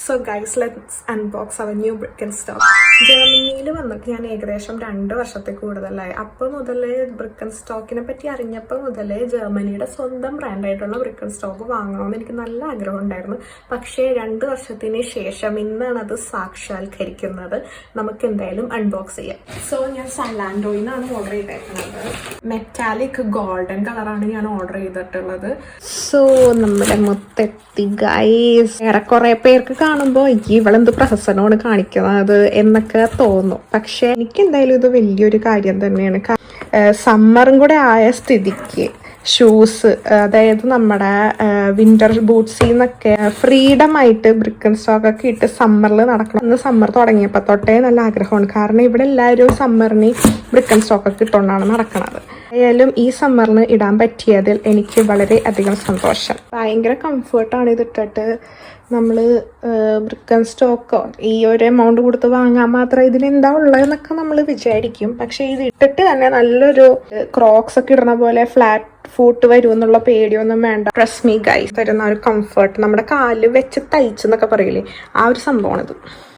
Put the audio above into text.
So guys let's unbox our new bricken stock. ജർമ്മനിയിൽ വന്നിട്ട് ഞാൻ ഏകദേശം 2 വർഷത്തിൽ കൂടുതലായി. അപ്പോൾ മുതലേ ബ്രിക്കൻ സ്റ്റോക്കിനെ പറ്റി അറിഞ്ഞപ്പോൾ മുതലേ ജർമ്മനിയുടെ സ്വന്തം ബ്രാൻഡായിട്ടുള്ള ബ്രിക്കൻ സ്റ്റോക്ക് വാങ്ങണമെന്ന് എനിക്ക് നല്ല ആഗ്രഹം ഉണ്ടായിരുന്നു. പക്ഷേ 2 വർഷത്തിന് ശേഷം ഇന്നാണ് അത് സാക്ഷാത്കരിക്കുന്നത്. നമുക്ക് എന്തായാലും അൺബോക്സ് ചെയ്യാം. സോ ഞാൻ സലാൻഡോയിൽ നിന്നാണ് ഓർഡർ ചെയ്തേക്കുന്നത്. മെറ്റാലിക് ഗോൾഡൻ കളറാണ് ഞാൻ ഓർഡർ ചെയ്തിട്ടുള്ളത്. സോ നമ്മുടെ മൊത്തത്തി ഗൈസ് ഏറെക്കുറെ പേർക്ക് കാണുമ്പോൾ ഇവളെന്ത് പ്രഹസനമാണ് കാണിക്കുന്നത് എന്നൊക്കെ തോന്നും. പക്ഷെ എനിക്ക് എന്തായാലും ഇത് വലിയൊരു കാര്യം തന്നെയാണ്. സമ്മറും കൂടെ ആയ സ്ഥിതിക്ക് ഷൂസ്, അതായത് നമ്മുടെ വിന്റർ ബൂട്ട്സിൽ നിന്നൊക്കെ ഫ്രീഡം ആയിട്ട് ബ്രിക്കൻ സ്റ്റോക്കൊക്കെ ഇട്ട് സമ്മറിൽ നടക്കണം എന്ന് സമ്മർ തുടങ്ങിയപ്പോൾ തൊട്ടേ നല്ല ആഗ്രഹമാണ്. കാരണം ഇവിടെ എല്ലാവരും സമ്മറിന് ബ്രിക്കൻ സ്റ്റോക്കൊക്കെ ഇട്ടുകൊണ്ടാണ് നടക്കുന്നത്. ആയാലും ഈ സമ്മറിന് ഇടാൻ പറ്റിയതിൽ എനിക്ക് വളരെ അധികം സന്തോഷം. ഭയങ്കര കംഫർട്ടാണ് ഇതിട്ടിട്ട്. നമ്മൾ ബ്രിക്കൻ സ്റ്റോക്കോ ഈ ഒരു എമൗണ്ട് കൊടുത്ത് വാങ്ങാൻ മാത്രം ഇതിനെന്താ ഉള്ളതെന്നൊക്കെ നമ്മൾ വിചാരിക്കും. പക്ഷെ ഇത് ഇട്ടിട്ട് തന്നെ നല്ലൊരു ക്രോക്സ് ഒക്കെ ഇടുന്ന പോലെ ഫ്ലാറ്റ് ഫൂട്ട് വരും എന്നുള്ള പേടിയൊന്നും വേണ്ട. ട്രസ്റ്റ് മീ ഗൈസ്, തരുന്ന ഒരു കംഫർട്ട്, നമ്മുടെ കാലിൽ വെച്ച് തയ്ച്ചെന്നൊക്കെ പറയില്ലേ, ആ ഒരു സംഭവമാണിത്.